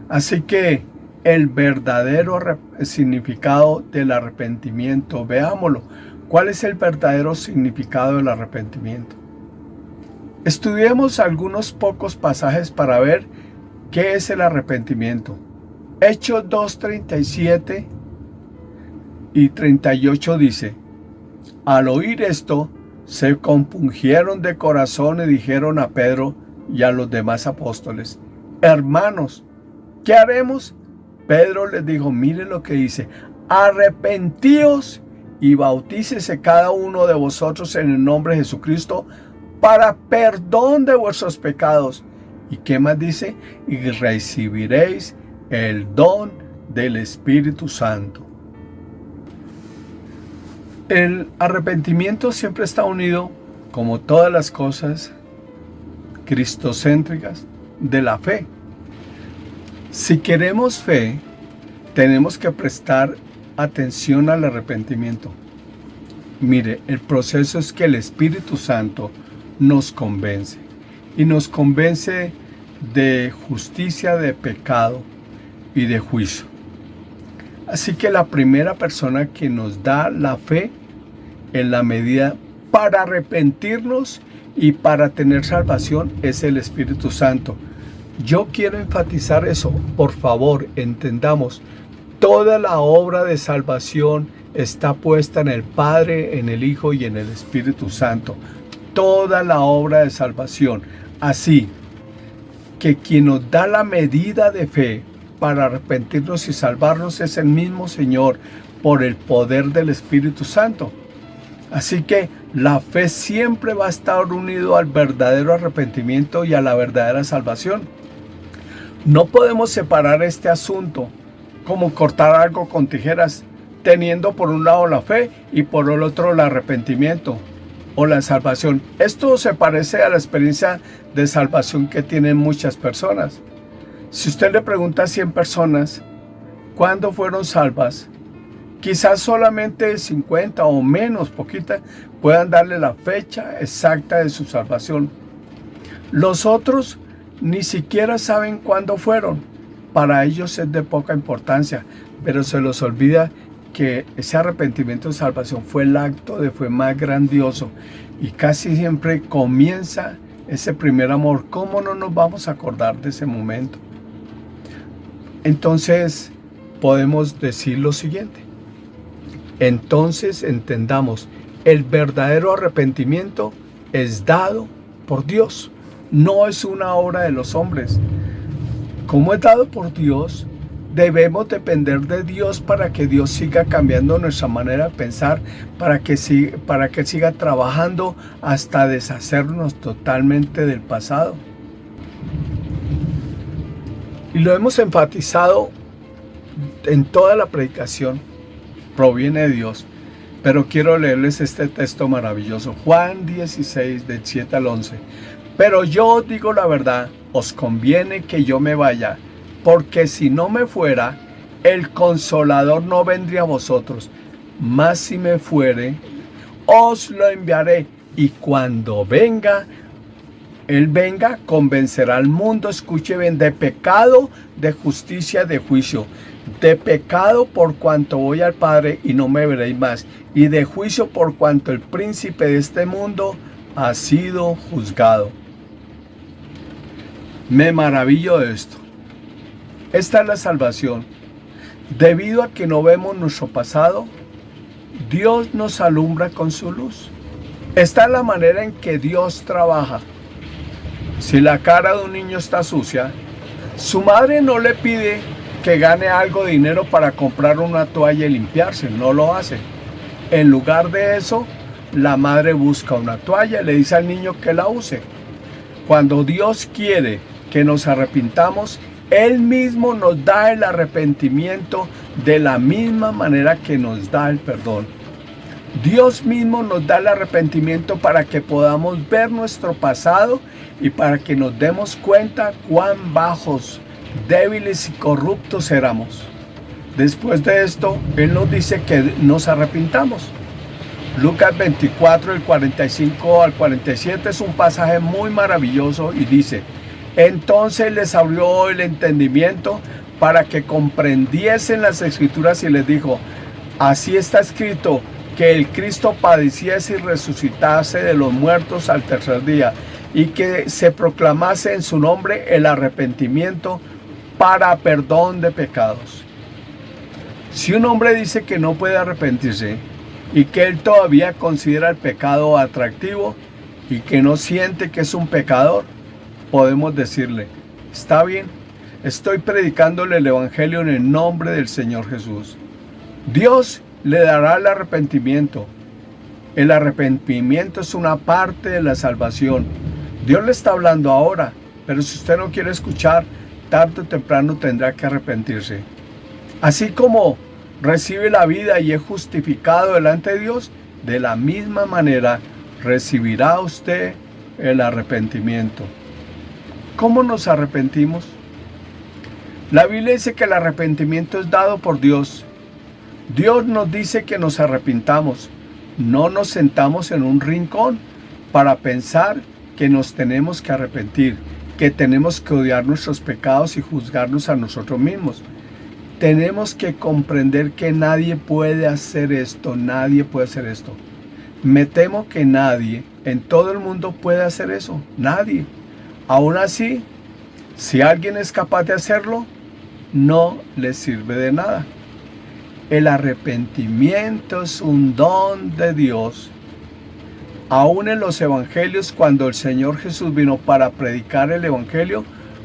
Así que el verdadero significado del arrepentimiento, veámoslo. ¿Cuál es el verdadero significado del arrepentimiento? Estudiemos algunos pocos pasajes para ver qué es el arrepentimiento. Hechos 2:37 y 38 dice: al oír esto, se compungieron de corazón y dijeron a Pedro y a los demás apóstoles: hermanos, ¿qué haremos? Pedro les dijo: mire lo que dice: arrepentíos y bautícese cada uno de vosotros en el nombre de Jesucristo para perdón de vuestros pecados. ¿Y qué más dice? Y recibiréis el don del Espíritu Santo. El arrepentimiento siempre está unido, como todas las cosas cristocéntricas, de la fe. Si queremos fe, tenemos que prestar atención al arrepentimiento. Mire, el proceso es que el Espíritu Santo nos convence. Y nos convence de justicia, de pecado y de juicio. Así que la primera persona que nos da la fe en la medida para arrepentirnos y para tener salvación es el Espíritu Santo. Yo quiero enfatizar eso. Por favor, entendamos. Toda la obra de salvación está puesta en el Padre, en el Hijo y en el Espíritu Santo. Toda la obra de salvación. Así que quien nos da la medida de fe para arrepentirnos y salvarnos es el mismo Señor por el poder del Espíritu Santo. Así que la fe siempre va a estar unido al verdadero arrepentimiento y a la verdadera salvación. No podemos separar este asunto como cortar algo con tijeras, teniendo por un lado la fe y por el otro el arrepentimiento o la salvación. Esto se parece a la experiencia de salvación que tienen muchas personas. Si usted le pregunta a 100 personas cuándo fueron salvas, quizás solamente 50 o menos, poquita, puedan darle la fecha exacta de su salvación. Los otros ni siquiera saben cuándo fueron. Para ellos es de poca importancia, pero se les olvida que ese arrepentimiento de salvación fue el acto de fe más grandioso y casi siempre comienza ese primer amor. ¿Cómo no nos vamos a acordar de ese momento? Entonces podemos decir lo siguiente. Entonces entendamos, el verdadero arrepentimiento es dado por Dios, no es una obra de los hombres. Como es dado por Dios, debemos depender de Dios para que Dios siga cambiando nuestra manera de pensar, para que siga trabajando hasta deshacernos totalmente del pasado. Y lo hemos enfatizado en toda la predicación, proviene de Dios. Pero quiero leerles este texto maravilloso, Juan 16, del 7 al 11. Pero yo os digo la verdad, os conviene que yo me vaya, porque si no me fuera, el Consolador no vendría a vosotros. Mas si me fuere, os lo enviaré, y cuando venga, Él venga, convencerá al mundo, escuche bien, de pecado, de justicia, de juicio. De pecado por cuanto voy al Padre y no me veréis más, y de juicio por cuanto el príncipe de este mundo ha sido juzgado. Me maravillo de esto. Esta es la salvación. Debido a que no vemos nuestro pasado, Dios nos alumbra con su luz. Esta es la manera en que Dios trabaja. Si la cara de un niño está sucia, su madre no le pide que gane algo de dinero para comprar una toalla y limpiarse, no lo hace. En lugar de eso, la madre busca una toalla y le dice al niño que la use. Cuando Dios quiere que nos arrepintamos, Él mismo nos da el arrepentimiento de la misma manera que nos da el perdón. Dios mismo nos da el arrepentimiento para que podamos ver nuestro pasado y para que nos demos cuenta cuán bajos, débiles y corruptos éramos. Después de esto, Él nos dice que nos arrepintamos. Lucas 24, del 45 al 47 es un pasaje muy maravilloso y dice: entonces les abrió el entendimiento para que comprendiesen las Escrituras y les dijo: así está escrito, que el Cristo padeciese y resucitase de los muertos al tercer día, y que se proclamase en su nombre el arrepentimiento para perdón de pecados. Si un hombre dice que no puede arrepentirse y que él todavía considera el pecado atractivo y que no siente que es un pecador, podemos decirle: está bien, estoy predicándole el Evangelio en el nombre del Señor Jesús. Dios le dará el arrepentimiento. El arrepentimiento es una parte de la salvación. Dios le está hablando ahora, pero si usted no quiere escuchar, tarde o temprano tendrá que arrepentirse. Así como recibe la vida y es justificado delante de Dios, de la misma manera recibirá usted el arrepentimiento. ¿Cómo nos arrepentimos? La Biblia dice que el arrepentimiento es dado por Dios. Dios nos dice que nos arrepintamos. No nos sentamos en un rincón para pensar que nos tenemos que arrepentir, que tenemos que odiar nuestros pecados y juzgarnos a nosotros mismos. Tenemos que comprender que nadie puede hacer esto, nadie puede hacer esto. Me temo que nadie en todo el mundo puede hacer eso, nadie. Aún así, si alguien es capaz de hacerlo, no le sirve de nada. El arrepentimiento es un don de Dios. Aún en los evangelios, cuando el Señor Jesús vino para predicar el evangelio,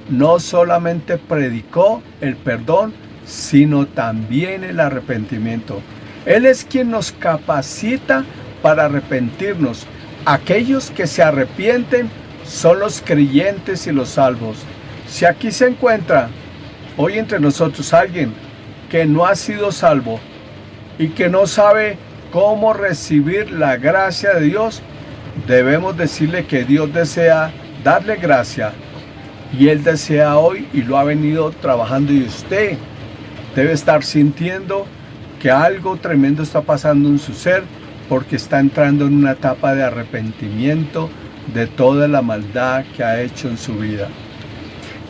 no solamente predicó el perdón, sino también el arrepentimiento. Él es quien nos capacita para arrepentirnos. Aquellos que se arrepienten son los creyentes y los salvos. Si aquí se encuentra hoy entre nosotros alguien que no ha sido salvo y que no sabe cómo recibir la gracia de Dios, debemos decirle que Dios desea darle gracia, y Él desea hoy y lo ha venido trabajando, y usted debe estar sintiendo que algo tremendo está pasando en su ser, porque está entrando en una etapa de arrepentimiento de toda la maldad que ha hecho en su vida.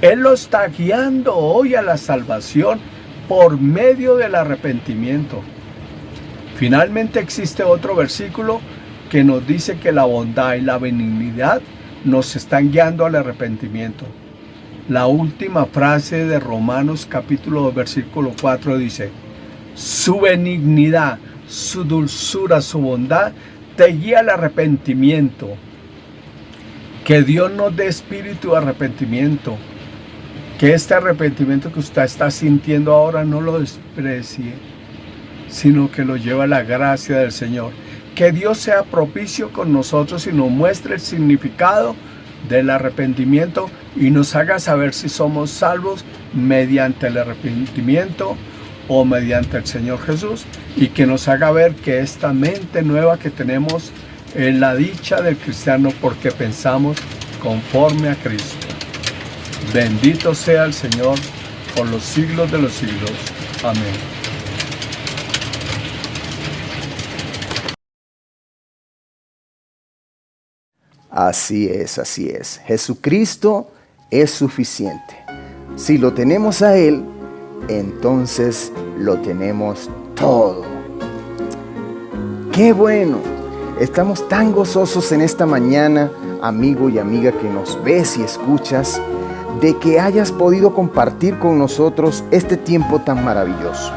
Él lo está guiando hoy a la salvación por medio del arrepentimiento. Finalmente existe otro versículo que nos dice que la bondad y la benignidad nos están guiando al arrepentimiento. La última frase de Romanos capítulo 2 versículo 4 dice: su benignidad, su dulzura, su bondad te guía al arrepentimiento. Que Dios nos dé espíritu de arrepentimiento. Que este arrepentimiento que usted está sintiendo ahora no lo desprecie, sino que lo lleve a la gracia del Señor. Que Dios sea propicio con nosotros y nos muestre el significado del arrepentimiento y nos haga saber si somos salvos mediante el arrepentimiento o mediante el Señor Jesús, y que nos haga ver que esta mente nueva que tenemos es la dicha del cristiano, porque pensamos conforme a Cristo. Bendito sea el Señor por los siglos de los siglos. Amén. Así es. Jesucristo es suficiente. Si lo tenemos a Él, entonces lo tenemos todo. ¡Qué bueno! Estamos tan gozosos en esta mañana, amigo y amiga que nos ves y escuchas, de que hayas podido compartir con nosotros este tiempo tan maravilloso.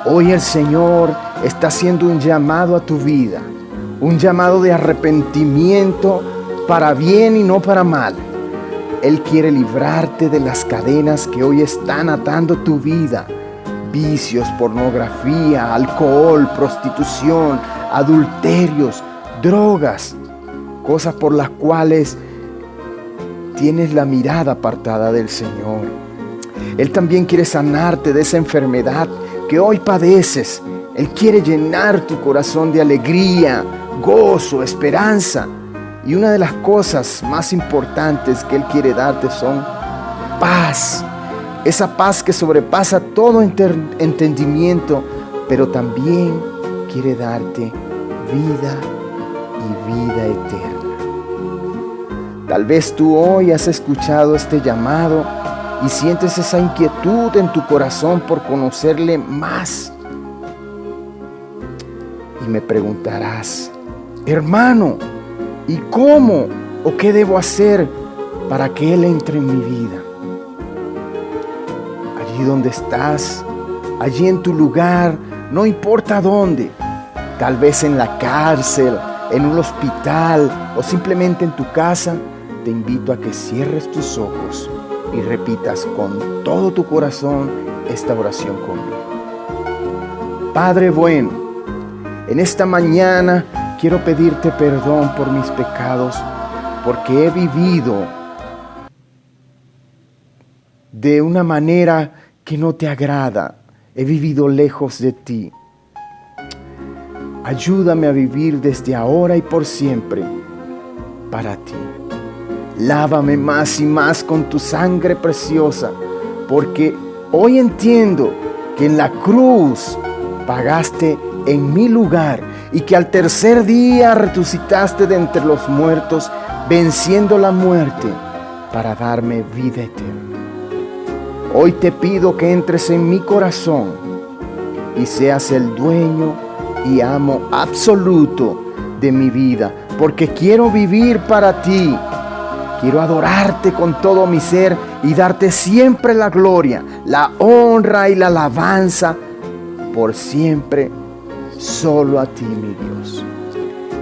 Hoy el Señor está haciendo un llamado a tu vida, un llamado de arrepentimiento para bien y no para mal. Él quiere librarte de las cadenas que hoy están atando tu vida: vicios, pornografía, alcohol, prostitución, adulterios, drogas, cosas por las cuales tienes la mirada apartada del Señor. Él también quiere sanarte de esa enfermedad que hoy padeces. Él quiere llenar tu corazón de alegría, gozo, esperanza. Y una de las cosas más importantes que Él quiere darte son paz. Esa paz que sobrepasa todo entendimiento, pero también quiere darte vida y vida eterna. Tal vez tú hoy has escuchado este llamado y sientes esa inquietud en tu corazón por conocerle más. Y me preguntarás, hermano, ¿y cómo o qué debo hacer para que Él entre en mi vida? Allí donde estás, allí en tu lugar, no importa dónde, tal vez en la cárcel, en un hospital o simplemente en tu casa, te invito a que cierres tus ojos y repitas con todo tu corazón esta oración conmigo. Padre bueno, en esta mañana quiero pedirte perdón por mis pecados, porque he vivido de una manera que no te agrada. He vivido lejos de ti. Ayúdame a vivir desde ahora y por siempre para ti. Lávame más y más con tu sangre preciosa, porque hoy entiendo que en la cruz pagaste en mi lugar y que al tercer día resucitaste de entre los muertos, venciendo la muerte para darme vida eterna. Hoy te pido que entres en mi corazón y seas el dueño y amo absoluto de mi vida, porque quiero vivir para ti. Quiero adorarte con todo mi ser y darte siempre la gloria, la honra y la alabanza por siempre, solo a ti, mi Dios.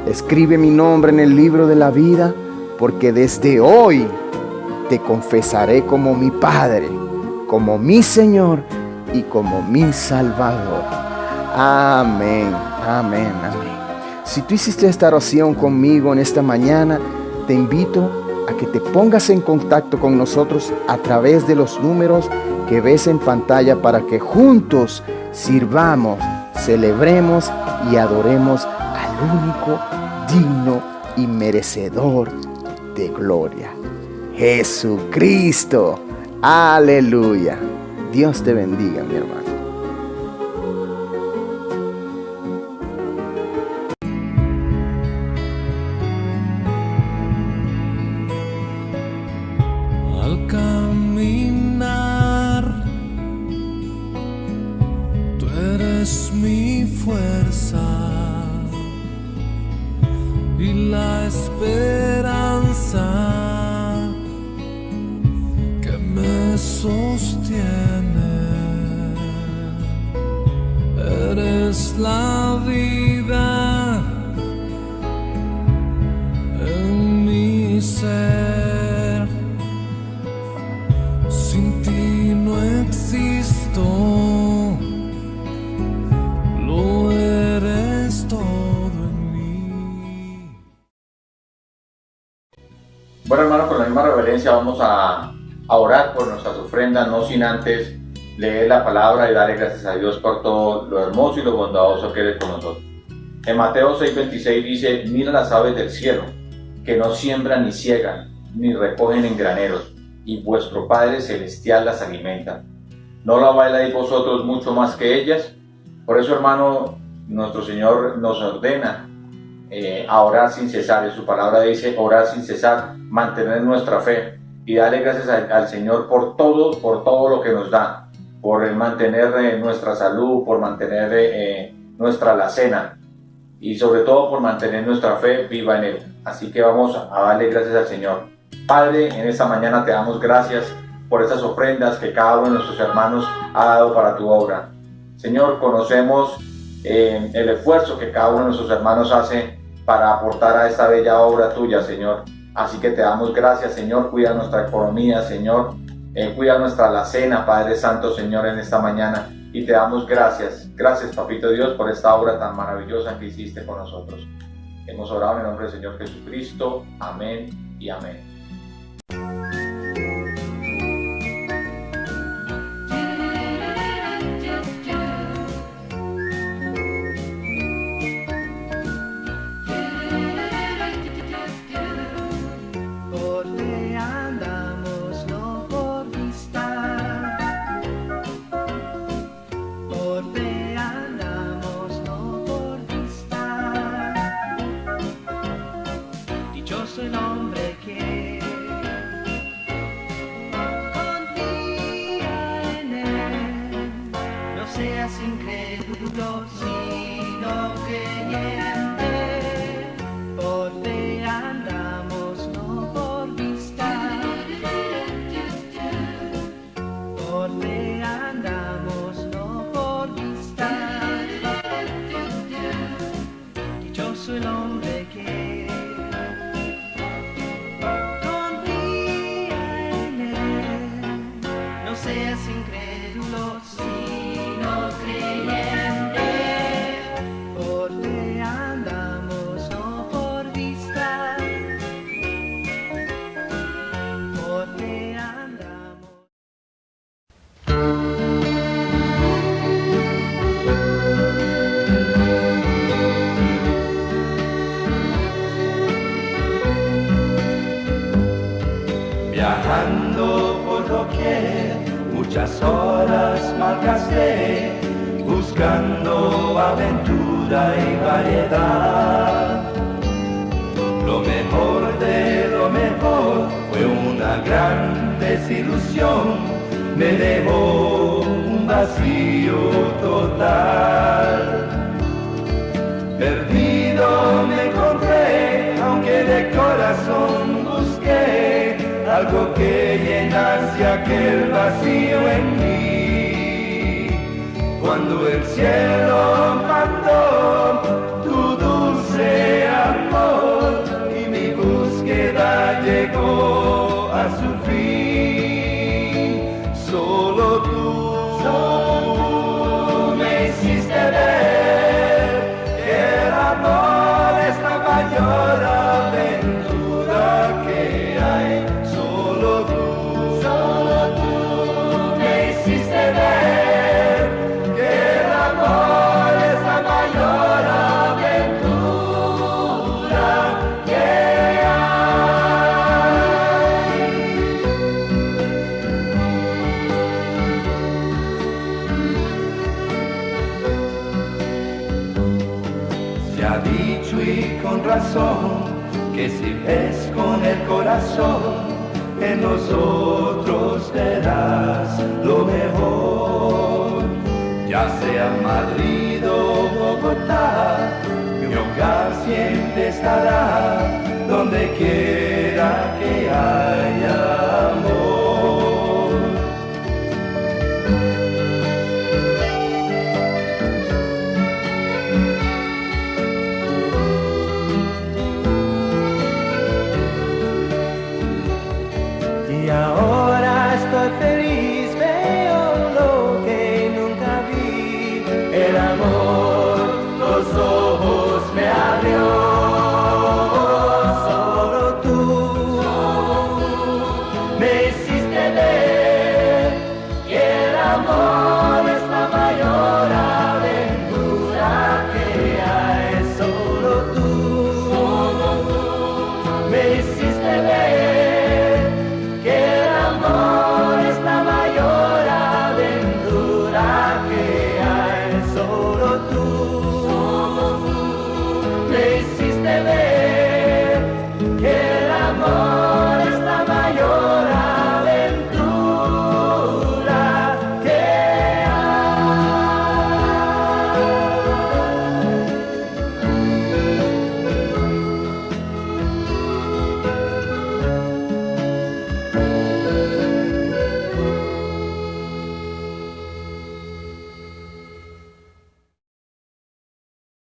Escribe mi nombre en el libro de la vida, porque desde hoy te confesaré como mi Padre, como mi Señor y como mi Salvador. Amén, amén, amén. Si tú hiciste esta oración conmigo en esta mañana, te invito a que te pongas en contacto con nosotros a través de los números que ves en pantalla para que juntos sirvamos, celebremos y adoremos al único, digno y merecedor de gloria, Jesucristo. Aleluya. Dios te bendiga, mi hermano. Al caminar, tú eres mi fuerza y la esperanza que me sostiene. Eres la vida en mi ser. Sin ti no existo, lo eres todo en mí. Bueno, hermano, con la misma reverencia vamos a orar por nuestras ofrendas, no sin antes leer la palabra y darle gracias a Dios por todo lo hermoso y lo bondadoso que eres con nosotros. En Mateo 6:26 dice: mira las aves del cielo, que no siembran ni ciegan, ni recogen en graneros, y vuestro Padre Celestial las alimenta. ¿No la bailáis vosotros mucho más que ellas? Por eso, hermano, nuestro Señor nos ordena a orar sin cesar. En su palabra dice: orar sin cesar, mantener nuestra fe y darle gracias al Señor por todo lo que nos da, por mantener nuestra salud, por mantener nuestra alacena y sobre todo por mantener nuestra fe viva en Él. Así que vamos a darle gracias al Señor. Padre, en esta mañana te damos gracias por estas ofrendas que cada uno de nuestros hermanos ha dado para tu obra. Señor, conocemos el esfuerzo que cada uno de nuestros hermanos hace para aportar a esta bella obra tuya, Señor. Así que te damos gracias, Señor. Cuida nuestra economía, Señor. Cuida nuestra alacena, Padre Santo, Señor, en esta mañana. Y te damos gracias. Gracias, Papito Dios, por esta obra tan maravillosa que hiciste con nosotros. Hemos orado en el nombre del Señor Jesucristo. Amén y amén. Dios o el hombre que confía en Él. No seas incrédulo, sino creyente. Por fe andamos, no por vista. Por fe andamos. Viajando por doquier, muchas horas malgasté, buscando aventura y variedad. Lo mejor de lo mejor fue una gran desilusión, me dejó un vacío total. Perdido me encontré, aunque de corazón busqué algo que llenase aquel vacío en mí. Cuando el cielo mandó tu dulce amor y mi búsqueda llegó a su fin, solo tú me hiciste ver que el amor es la mayor aventura que hay. Solo tú me hiciste ver que el amor es la mayor aventura que hay. Se ha dicho y con razón que si ves con el corazón en nosotros verás lo mejor, ya sea Madrid o Bogotá,